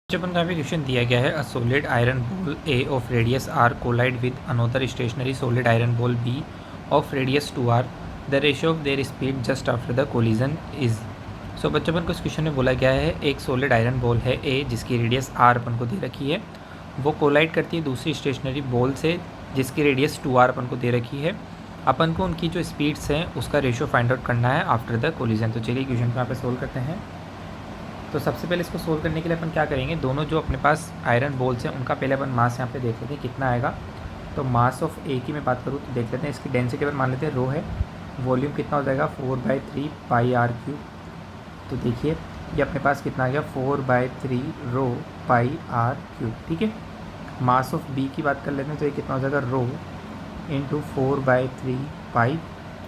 अपन का भी क्वेश्चन दिया गया है a solid iron ball A of radius R collide with another stationary solid iron ball B of radius 2r the ratio of their speed just after the collision is. So बच्चों अपन को इस question में बोला गया है एक solid iron ball है ए जिसकी रेडियस आर अपन को दे रखी है, वो कोलाइड करती है दूसरी स्टेशनरी बॉल से जिसकी रेडियस 2r अपन को दे रखी है। अपन को उनकी जो स्पीड्स हैं उसका रेशियो फाइंड आउट करना है आफ्टर द कोलिजन। तो चलिए क्वेश्चन को यहाँ पे सोल्व करते हैं। तो सबसे पहले इसको सोल्व करने के लिए अपन क्या करेंगे, दोनों जो अपने पास आयरन बॉल्स हैं उनका पहले अपन मास यहाँ पे देख लेते हैं कितना आएगा। तो मास ऑफ ए की मैं बात करूँ तो देख लेते हैं, इसकी डेंसिटी अपन मान लेते हैं रो है, वॉल्यूम कितना हो जाएगा 4/3 पाई आर क्यूब। तो देखिए ये अपने पास कितना आ गया 4/3 रो पाई आर क्यूब, ठीक है। मास ऑफ बी की बात कर लेते हैं तो ये कितना हो जाएगा रो इंटू 4/3 पाई।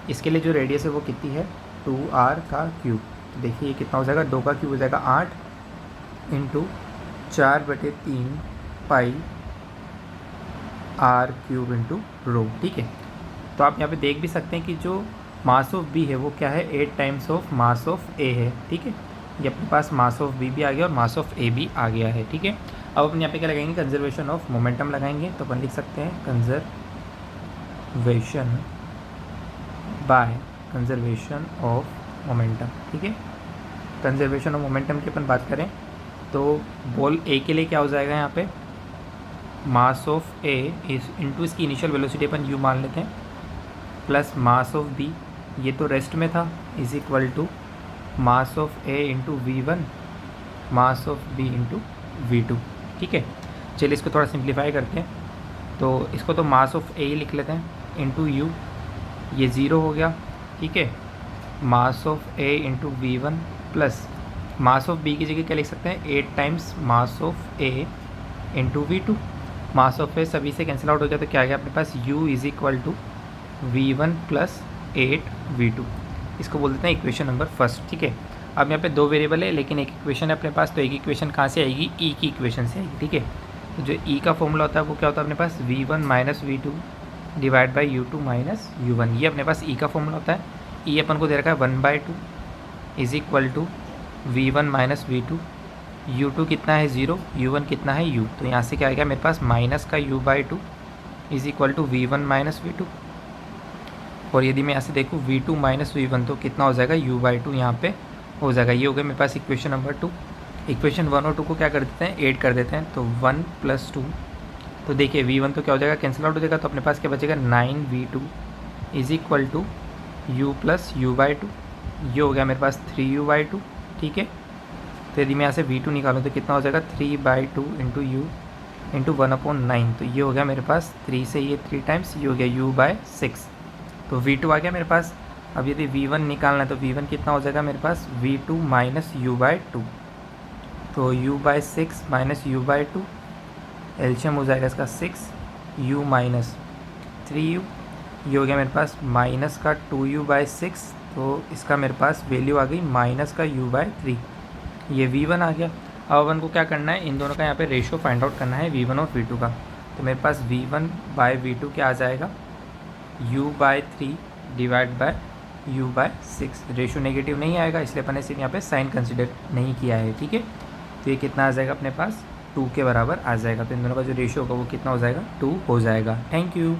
इसके लिए जो रेडियस है वो कितनी है 2r का क्यूब। तो देखिए ये कितना हो जाएगा 2 का क्यूब हो जाएगा 8 into 4/3 pi R cube into rho, ठीक है। तो आप यहाँ पे देख भी सकते हैं कि जो मास ऑफ बी है वो क्या है 8 टाइम्स ऑफ मास ऑफ ए है, ठीक है। ये अपने पास मास ऑफ बी भी आ गया और मास ऑफ ए भी आ गया है, ठीक है। अब अपन यहाँ पे क्या लगाएंगे कंजर्वेशन ऑफ मोमेंटम लगाएंगे। तो अपन लिख सकते हैं कंजर्वेशन ऑफ मोमेंटम, ठीक है। कंजर्वेशन ऑफ मोमेंटम की अपन बात करें तो बॉल ए के लिए क्या हो जाएगा यहाँ पे मास ऑफ ए इस इंटू इसकी इनिशियल वेलोसिटी अपन यू मान लेते हैं प्लस मास ऑफ बी, ये तो रेस्ट में था, is equal to mass of A into V1 mass of B into V2, ठीक है। चलिए इसको थोड़ा सिंप्लीफाई करते हैं। तो इसको तो मास ऑफ ए ही लिख लेते हैं इंटू यू, ये ज़ीरो हो गया, ठीक है। Mass of A into V1 plus mass of B की जगह क्या लिख सकते हैं 8 times mass of A into V2। Mass of A सभी से कैंसिल आउट हो जाए तो क्या आ गया अपने पास u is equal to V1 plus 8V2। इसको बोल देते हैं इक्वेशन नंबर फर्स्ट, ठीक है। अब यहाँ पे दो वेरिएबल है लेकिन एक इक्वेशन है अपने पास, तो एक इक्वेशन कहाँ से आएगी ई की इक्वेशन से आएगी, ठीक है। तो जो ई का फॉर्मूला होता है वो क्या होता है अपने पास V1 minus V2 divide by U2 minus U1, ये अपने पास ई का फॉर्मूला होता है। ई अपन को दे रखा है 1/2 is equal to V1 minus V2, U2 कितना है 0, U1 कितना है U। तो यहाँ से क्या आ गया मेरे पास माइनस का U/2 is equal to V1 minus V2। और यदि मैं यहाँ से देखूँ V2 माइनस V1 तो कितना हो जाएगा U/2 यहाँ पे हो जाएगा। ये हो गया मेरे पास इक्वेशन नंबर 2। इक्वेशन 1 और 2 को क्या कर देते हैं ऐड कर देते हैं, तो 1 + 2। तो देखिए V1 तो क्या हो जाएगा कैंसिल आउट हो जाएगा, तो अपने पास क्या बचेगा 9V2 is equal to U plus U/2। ये हो गया मेरे पास 3U/2, ठीक है। तो यदि मैं यहाँ से V2 निकालूँ तो कितना हो जाएगा 3/2 इंटू U इंटू 1/9। तो ये हो गया मेरे पास 3 से ये 3 टाइम्स, ये हो गया U/6। तो V2 आ गया मेरे पास। अब यदि V1 निकालना है तो V1 कितना हो जाएगा मेरे पास V2 माइनस U/2। तो U/6 माइनस U/2 एल्शियम हो जाएगा इसका 6U माइनस 3U। ये हो गया मेरे पास माइनस का 2U/6, तो इसका मेरे पास वैल्यू आ गई माइनस का U/3। ये V1 आ गया। अब अपन को क्या करना है इन दोनों का यहाँ पे रेशियो फाइंड आउट करना है V1 और V2 का। तो मेरे पास V1/V2 क्या आ जाएगा U/3 divide by U/6। Ratio negative नहीं आएगा इसलिए अपन ने सिर्फ यहाँ पे साइन कंसिडर नहीं किया है, ठीक है। तो ये कितना आ जाएगा अपने पास 2 के बराबर आ जाएगा। तो इन दोनों का जो रेशियो होगा वो कितना हो जाएगा 2 हो जाएगा। Thank you.